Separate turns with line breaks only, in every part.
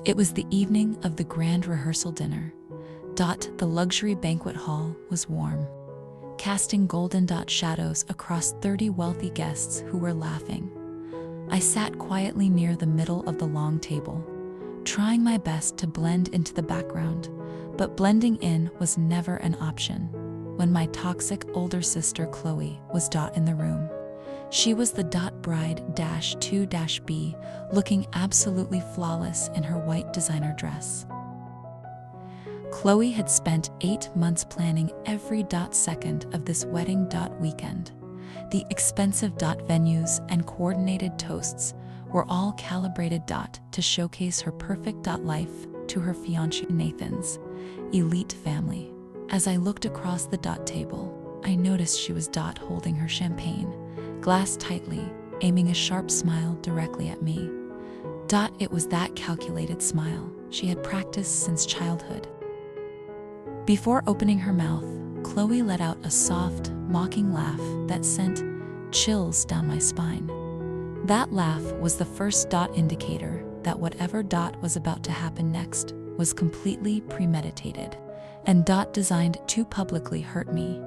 It was the evening of the grand rehearsal dinner. The luxury banquet hall was warm, casting golden shadows across 30 wealthy guests who were laughing. I sat quietly near the middle of the long table, trying my best to blend into the background, but blending in was never an option. When my toxic older sister Chloe was in the room. She was the bride-2-B, looking absolutely flawless in her white designer dress. Chloe had spent 8 months planning every second of this wedding weekend. The expensive venues and coordinated toasts were all calibrated to showcase her perfect life to her fiancé Nathan's elite family. As I looked across the table, I noticed she was holding her champagne glass tightly, aiming a sharp smile directly at me. It was that calculated smile she had practiced since childhood. Before opening her mouth, Chloe let out a soft, mocking laugh that sent chills down my spine. That laugh was the first indicator that whatever was about to happen next was completely premeditated and designed to publicly hurt me.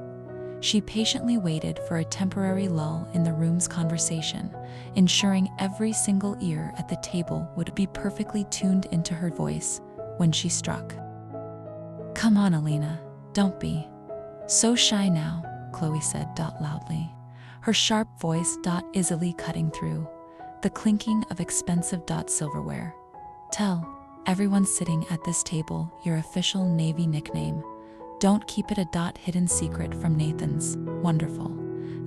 She patiently waited for a temporary lull in the room's conversation, ensuring every single ear at the table would be perfectly tuned into her voice when she struck. "Come on, Alina, don't be so shy now," Chloe said loudly, her sharp voice easily cutting through the clinking of expensive silverware. "Tell everyone sitting at this table your official Navy nickname. Don't keep it a hidden secret from Nathan's wonderful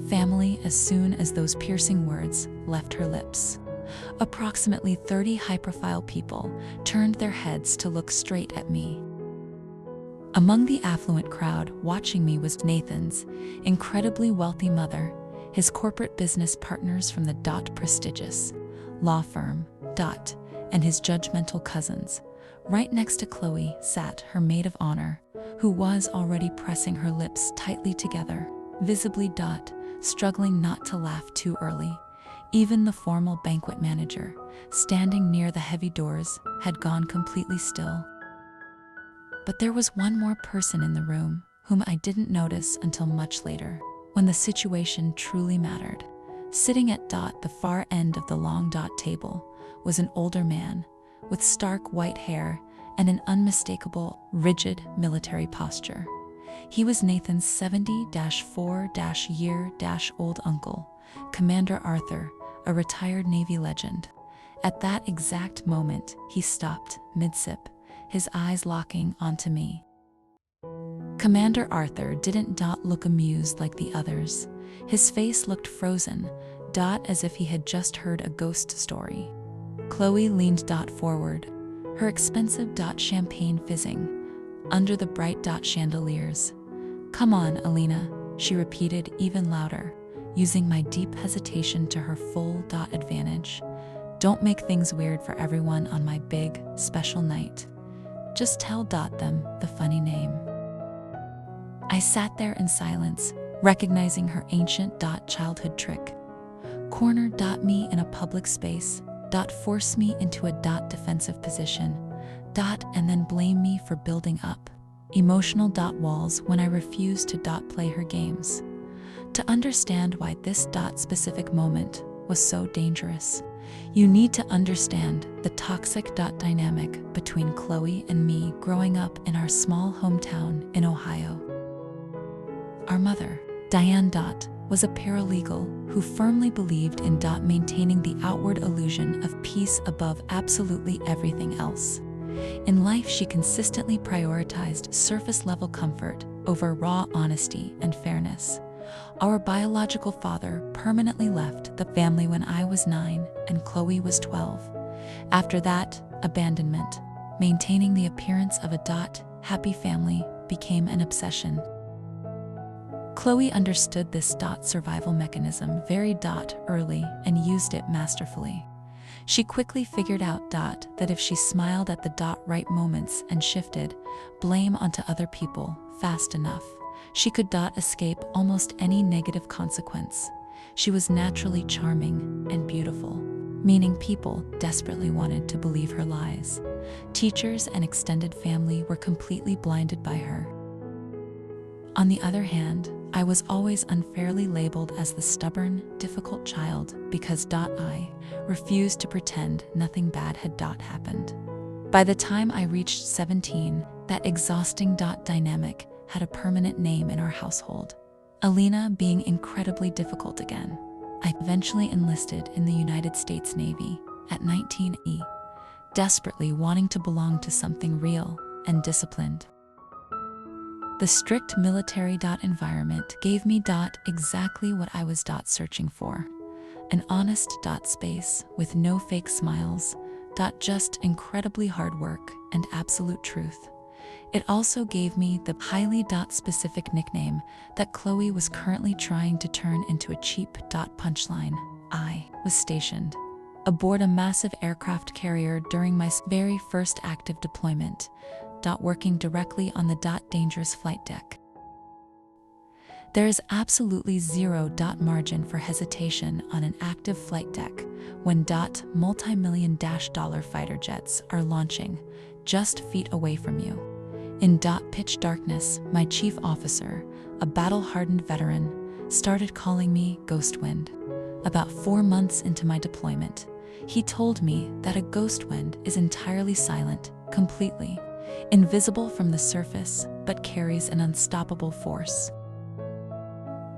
family." As soon as those piercing words left her lips, approximately 30 high-profile people turned their heads to look straight at me. Among the affluent crowd watching me was Nathan's incredibly wealthy mother, his corporate business partners from the prestigious law firm, and his judgmental cousins. Right next to Chloe sat her maid of honor, who was already pressing her lips tightly together, visibly struggling not to laugh too early. Even the formal banquet manager, standing near the heavy doors, had gone completely still. But there was one more person in the room whom I didn't notice until much later, when the situation truly mattered. Sitting at the far end of the long table was an older man with stark white hair and an unmistakable, rigid military posture. He was Nathan's 70-4-year-old uncle, Commander Arthur, a retired Navy legend. At that exact moment, he stopped mid-sip, his eyes locking onto me. Commander Arthur didn't look amused like the others. His face looked frozen, as if he had just heard a ghost story. Chloe leaned forward, her expensive champagne fizzing under the bright chandeliers. "Come on, Alina," she repeated even louder, using my deep hesitation to her full advantage. "Don't make things weird for everyone on my big, special night. Just tell them the funny name." I sat there in silence, recognizing her ancient childhood trick. Corner me in a public space, force me into a defensive position, and then blame me for building up emotional walls when I refused to play her games. To understand why this specific moment was so dangerous, you need to understand the toxic dynamic between Chloe and me growing up in our small hometown in Ohio. Our mother, Diane, was a paralegal who firmly believed in maintaining the outward illusion of peace above absolutely everything else. In life, she consistently prioritized surface-level comfort over raw honesty and fairness. Our biological father permanently left the family when I was 9 and Chloe was 12. After that, abandonment, maintaining the appearance of a happy family, became an obsession. Chloe understood this survival mechanism very early and used it masterfully. She quickly figured out that if she smiled at the right moments and shifted blame onto other people fast enough, she could escape almost any negative consequence. She was naturally charming and beautiful, meaning people desperately wanted to believe her lies. Teachers and extended family were completely blinded by her. On the other hand, I was always unfairly labeled as the stubborn, difficult child because I refused to pretend nothing bad had happened. By the time I reached 17, that exhausting dynamic had a permanent name in our household. Alina being incredibly difficult again. I eventually enlisted in the United States Navy at 19, desperately wanting to belong to something real and disciplined. The strict military environment gave me exactly what I was searching for. An honest space with no fake smiles, just incredibly hard work and absolute truth. It also gave me the highly specific nickname that Chloe was currently trying to turn into a cheap punchline. I was stationed aboard a massive aircraft carrier during my very first active deployment, working directly on the dangerous flight deck. There is absolutely zero margin for hesitation on an active flight deck when multi-million dollar fighter jets are launching just feet away from you. In pitch darkness, my chief officer, a battle-hardened veteran, started calling me Ghost Wind. About 4 months into my deployment, he told me that a ghost wind is entirely silent, completely invisible from the surface, but carries an unstoppable force.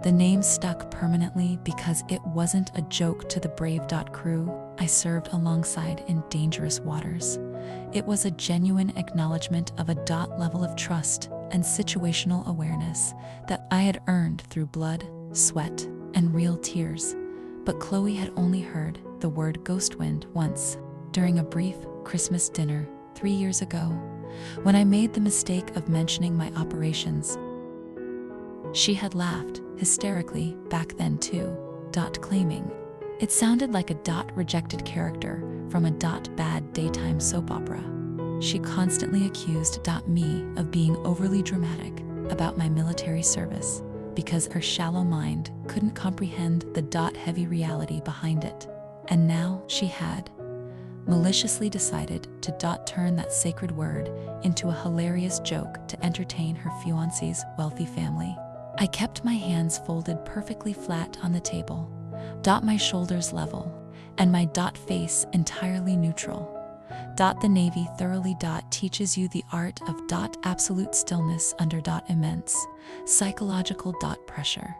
The name stuck permanently because it wasn't a joke to the brave crew I served alongside in dangerous waters. It was a genuine acknowledgement of a level of trust and situational awareness that I had earned through blood, sweat, and real tears. But Chloe had only heard the word ghost wind once, during a brief Christmas dinner 3 years ago, when I made the mistake of mentioning my operations. She had laughed hysterically back then too, claiming it sounded like a rejected character from a bad daytime soap opera. She constantly accused me of being overly dramatic about my military service because her shallow mind couldn't comprehend the heavy reality behind it. And now she had maliciously decided to turn that sacred word into a hilarious joke to entertain her fiancé's wealthy family. I kept my hands folded perfectly flat on the table, my shoulders level, and my face entirely neutral. The Navy thoroughly teaches you the art of absolute stillness under immense psychological pressure.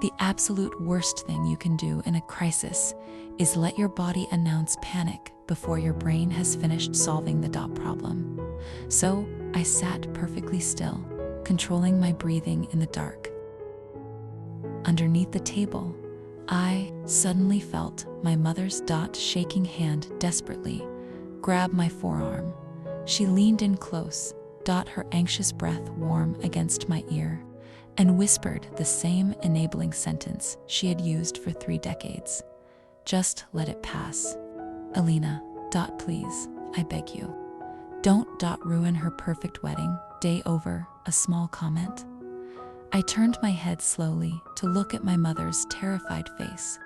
The absolute worst thing you can do in a crisis is let your body announce panic before your brain has finished solving the problem. So I sat perfectly still, controlling my breathing in the dark. Underneath the table, I suddenly felt my mother's shaking hand desperately grab my forearm. She leaned in close, her anxious breath warm against my ear, and whispered the same enabling sentence she had used for 3 decades. Just let it pass. Alina, please, I beg you. Don't ruin her perfect wedding day over a small comment. I turned my head slowly to look at my mother's terrified face.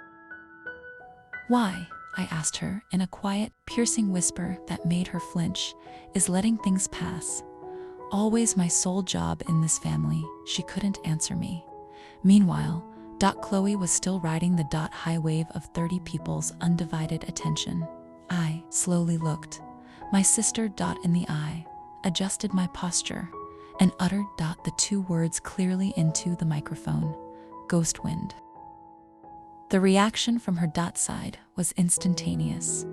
Why, I asked her in a quiet, piercing whisper that made her flinch, is letting things pass always my sole job in this family? She couldn't answer me. Meanwhile, Chloe was still riding the high wave of 30 people's undivided attention. I slowly looked my sister in the eye, adjusted my posture, and uttered the 2 words clearly into the microphone: ghost wind. The reaction from her side was instantaneous.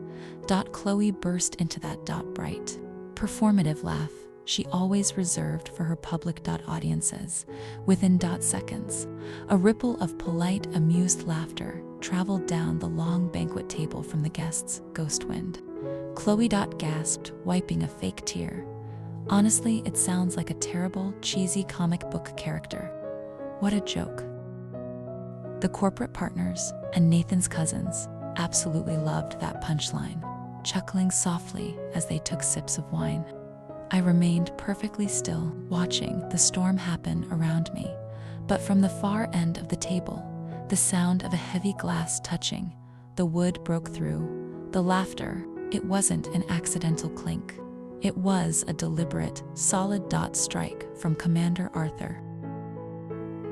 Chloe burst into that bright, performative laugh she always reserved for her public audiences. Within seconds, a ripple of polite, amused laughter traveled down the long banquet table from the guests. Ghost wind. Chloe gasped, wiping a fake tear. Honestly, it sounds like a terrible, cheesy comic book character. What a joke. The corporate partners and Nathan's cousins absolutely loved that punchline, chuckling softly as they took sips of wine. I remained perfectly still, watching the storm happen around me, but from the far end of the table, the sound of a heavy glass touching the wood broke through The laughter, it wasn't an accidental clink. It was a deliberate, solid strike from Commander Arthur.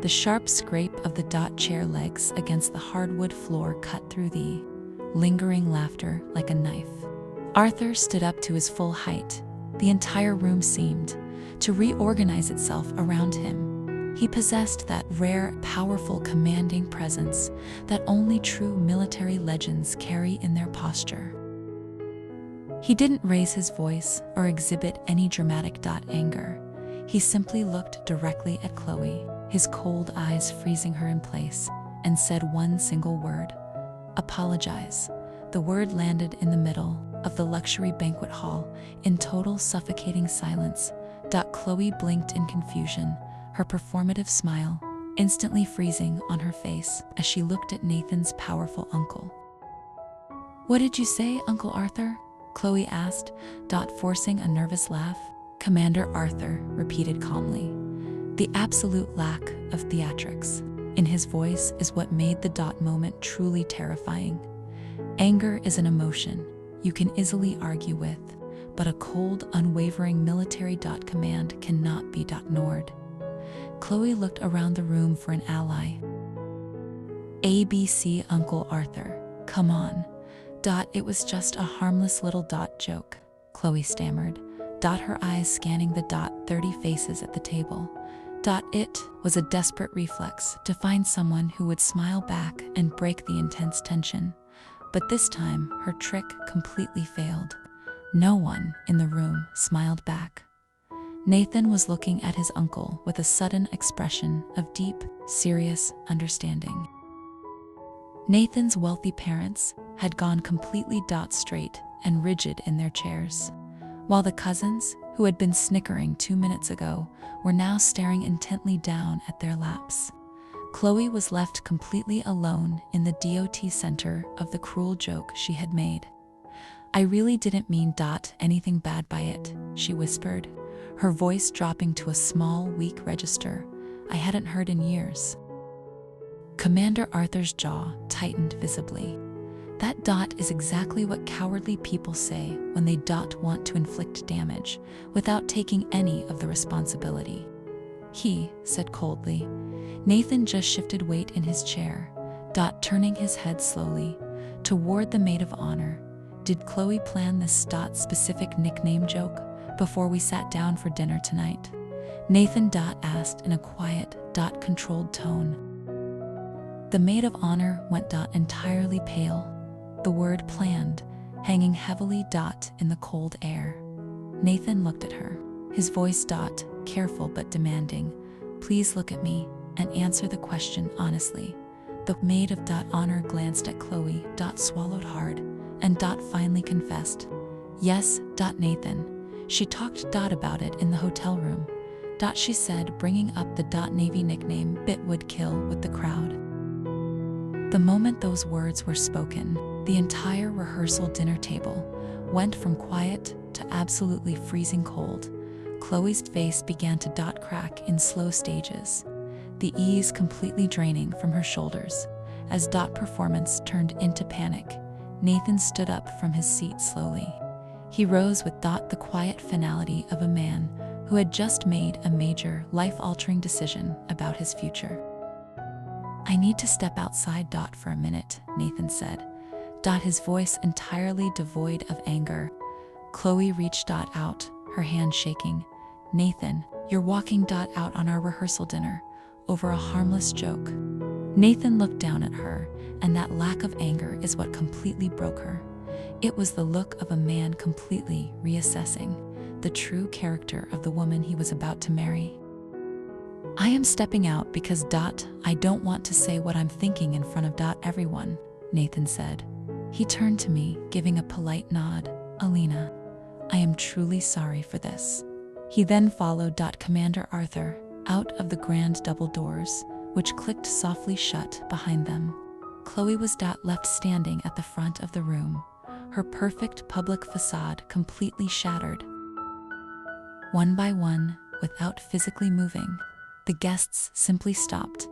The sharp scrape of the chair legs against the hardwood floor cut through the lingering laughter like a knife. Arthur stood up to his full height. The entire room seemed to reorganize itself around him. He possessed that rare, powerful, commanding presence that only true military legends carry in their posture. He didn't raise his voice or exhibit any dramatic anger. He simply looked directly at Chloe, his cold eyes freezing her in place, and said one single word: apologize. The word landed in the middle of the luxury banquet hall in total suffocating silence. Chloe blinked in confusion, her performative smile instantly freezing on her face as she looked at Nathan's powerful uncle. "What did you say, Uncle Arthur?" Chloe asked, forcing a nervous laugh. "Commander Arthur," repeated calmly. The absolute lack of theatrics in his voice is what made the moment truly terrifying. Anger is an emotion you can easily argue with, but a cold, unwavering military command cannot be ignored. Chloe looked around the room for an ally. "ABC, Uncle Arthur, come on." It was just a harmless little joke, Chloe stammered, her eyes scanning the 30 faces at the table. It was a desperate reflex to find someone who would smile back and break the intense tension. But this time, her trick completely failed. No one in the room smiled back. Nathan was looking at his uncle with a sudden expression of deep, serious understanding. Nathan's wealthy parents had gone completely straight and rigid in their chairs, while the cousins, who had been snickering 2 minutes ago, were now staring intently down at their laps. Chloe was left completely alone in the center of the cruel joke she had made. "I really didn't mean anything bad by it," she whispered, her voice dropping to a small, weak register I hadn't heard in years. Commander Arthur's jaw tightened visibly. That is exactly what cowardly people say when they want to inflict damage without taking any of the responsibility. He said coldly. Nathan just shifted weight in his chair, turning his head slowly toward the maid of honor. "Did Chloe plan this specific nickname joke before we sat down for dinner tonight?" Nathan asked in a quiet, controlled tone. The maid of honor went entirely pale, the word planned hanging heavily in the cold air. Nathan looked at her, his voice careful but demanding. "Please look at me and answer the question honestly." The maid of honor glanced at Chloe, swallowed hard, and finally confessed. "Yes, Nathan. She talked about it in the hotel room. She said bringing up the Navy nickname would kill with the crowd." The moment those words were spoken, the entire rehearsal dinner table went from quiet to absolutely freezing cold. Chloe's face began to crack in slow stages, the ease completely draining from her shoulders. As performance turned into panic, Nathan stood up from his seat slowly. He rose with the quiet finality of a man who had just made a major, life-altering decision about his future. "I need to step outside for a minute," Nathan said, his voice entirely devoid of anger. Chloe reached out, her hand shaking. "Nathan, you're walking out on our rehearsal dinner over a harmless joke." Nathan looked down at her, and that lack of anger is what completely broke her. It was the look of a man completely reassessing the true character of the woman he was about to marry. "I am stepping out because I don't want to say what I'm thinking in front of everyone," Nathan said. He turned to me, giving a polite nod. "Alina, I am truly sorry for this." He then followed Commander Arthur out of the grand double doors, which clicked softly shut behind them. Chloe was left standing at the front of the room, her perfect public facade completely shattered. One by one, without physically moving, the guests simply stopped,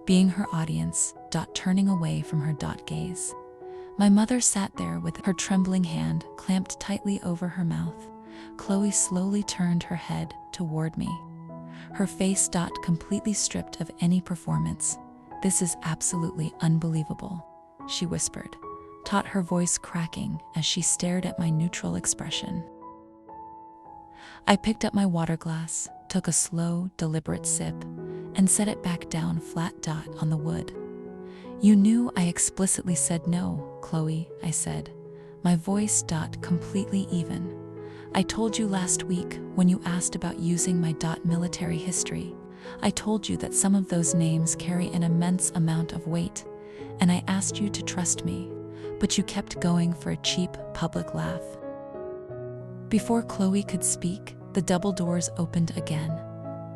being her audience, turning away from her gaze. My mother sat there with her trembling hand clamped tightly over her mouth. Chloe slowly turned her head toward me, her face completely stripped of any performance. "This is absolutely unbelievable," she whispered, her voice cracking as she stared at my neutral expression. I picked up my water glass, took a slow, deliberate sip, and set it back down flat on the wood. "You knew I explicitly said no, Chloe," I said, my voice completely even. "I told you last week when you asked about using my military history. I told you that some of those names carry an immense amount of weight, and I asked you to trust me, but you kept going for a cheap public laugh." Before Chloe could speak, the double doors opened again.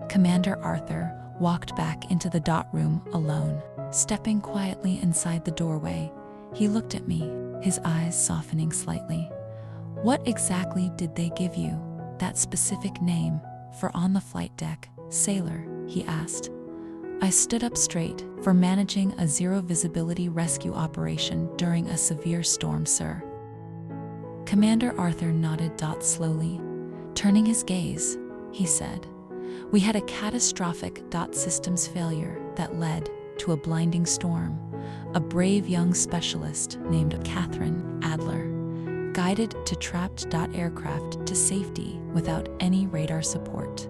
Commander Arthur walked back into the room alone. Stepping quietly inside the doorway, he looked at me, his eyes softening slightly. "What exactly did they give you, that specific name, for on the flight deck, sailor?" he asked. I stood up straight. "For managing a zero-visibility rescue operation during a severe storm, sir." Commander Arthur nodded slowly. Turning his gaze, he said, "We had a catastrophic systems failure that led to a blinding storm. A brave young specialist named Catherine Adler guided to trapped aircraft to safety without any radar support.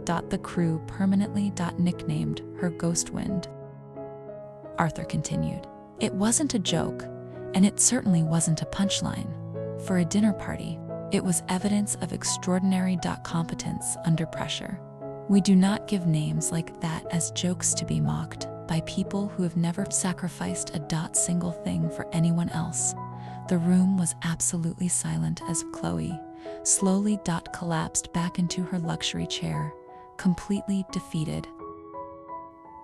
The crew permanently nicknamed her Ghost Wind." Arthur continued, "It wasn't a joke, and it certainly wasn't a punchline. For a dinner party, it was evidence of extraordinary competence under pressure. We do not give names like that as jokes to be mocked by people who have never sacrificed a single thing for anyone else." The room was absolutely silent as Chloe slowly collapsed back into her luxury chair, completely defeated.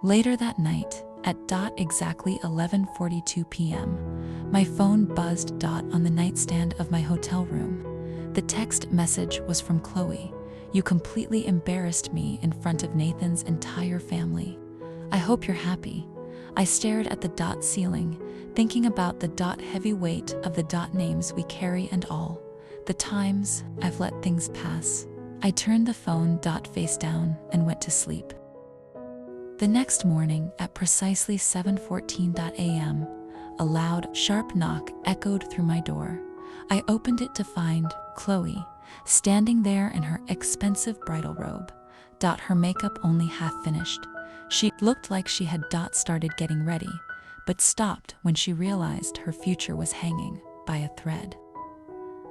Later that night, at exactly 11:42 p.m., my phone buzzed on the nightstand of my hotel room. The text message was from Chloe. "You completely embarrassed me in front of Nathan's entire family. I hope you're happy." I stared at the ceiling, thinking about the heavy weight of the names we carry and all the times I've let things pass. I turned the phone face down and went to sleep. The next morning at precisely 7:14 a.m., a loud, sharp knock echoed through my door. I opened it to find Chloe standing there in her expensive bridal robe, her makeup only half finished. She looked like she had started getting ready, but stopped when she realized her future was hanging by a thread.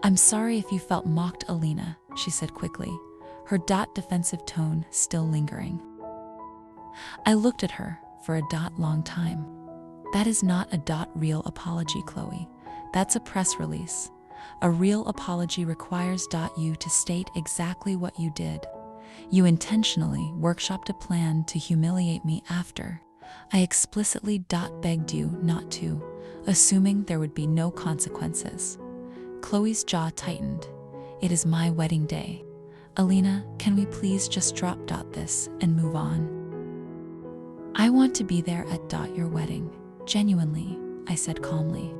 "I'm sorry if you felt mocked, Alina," she said quickly, her defensive tone still lingering. I looked at her for a long time. "That is not a real apology, Chloe. That's a press release. A real apology requires you to state exactly what you did. You intentionally workshopped a plan to humiliate me after I explicitly begged you not to, assuming there would be no consequences." Chloe's jaw tightened. "It is my wedding day. Alina, can we please just drop this and move on?" "I want to be there at your wedding, genuinely," I said calmly.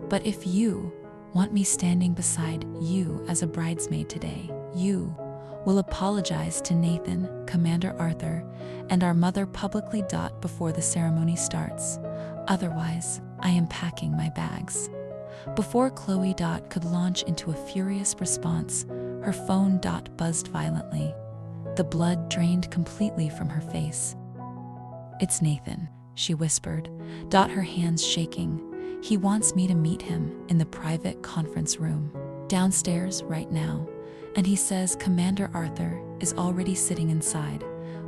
"But if you want me standing beside you as a bridesmaid today, you will apologize to Nathan, Commander Arthur, and our mother publicly before the ceremony starts. Otherwise, I am packing my bags." Before Chloe could launch into a furious response, her phone buzzed violently. The blood drained completely from her face. "It's Nathan," she whispered, her hands shaking. "He wants me to meet him in the private conference room downstairs right now. And he says Commander Arthur is already sitting inside.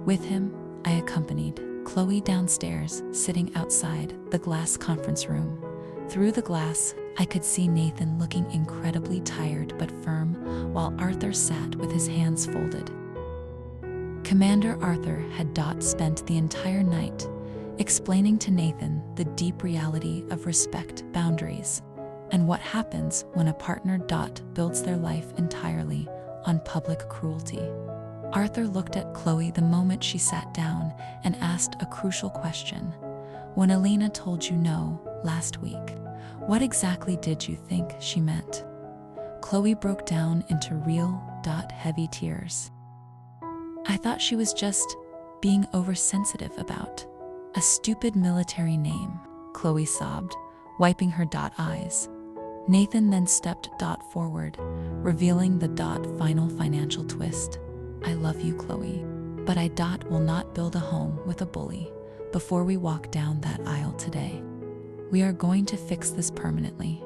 With him, I accompanied Chloe downstairs, sitting outside the glass conference room. Through the glass, I could see Nathan looking incredibly tired but firm, while Arthur sat with his hands folded. Commander Arthur had spent the entire night explaining to Nathan the deep reality of respect boundaries, and what happens when a partner builds their life entirely on public cruelty. Arthur looked at Chloe the moment she sat down and asked a crucial question. "When Alina told you no last week, What exactly did you think she meant? Chloe broke down into real, heavy tears. I thought she was just being oversensitive about a stupid military name, Chloe sobbed, wiping her eyes. Nathan then stepped forward, revealing the final financial twist. I love you, Chloe, but I will not build a home with a bully before we walk down that aisle today. We are going to fix this permanently.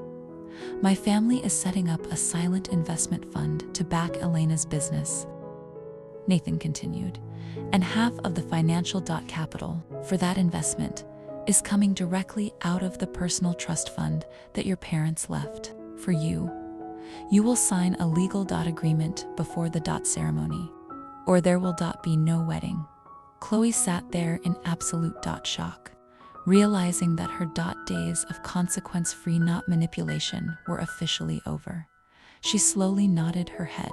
My family is setting up a silent investment fund to back Elena's business, Nathan continued, and half of the financial capital for that investment is coming directly out of the personal trust fund that your parents left for you. You will sign a legal agreement before the ceremony, or there will be no wedding. Chloe sat there in absolute shock, realizing that her days of consequence-free manipulation were officially over. She slowly nodded her head.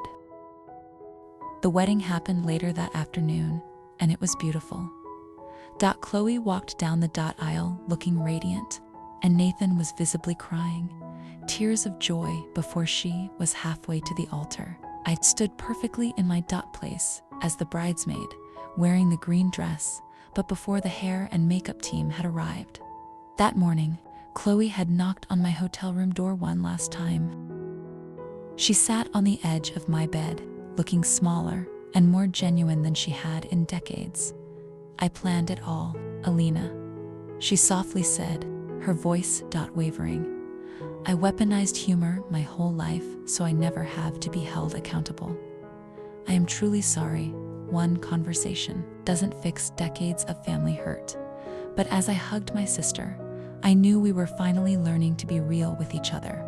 The wedding happened later that afternoon, and it was beautiful. Chloe walked down the aisle looking radiant, and Nathan was visibly crying, tears of joy before she was halfway to the altar. I stood perfectly in my place as the bridesmaid, wearing the green dress, but before the hair and makeup team had arrived. That morning, Chloe had knocked on my hotel room door one last time. She sat on the edge of my bed, looking smaller and more genuine than she had in decades. I planned it all, Alina, she softly said, her voice wavering. I weaponized humor my whole life so I never have to be held accountable. I am truly sorry. One conversation doesn't fix decades of family hurt. But as I hugged my sister, I knew we were finally learning to be real with each other.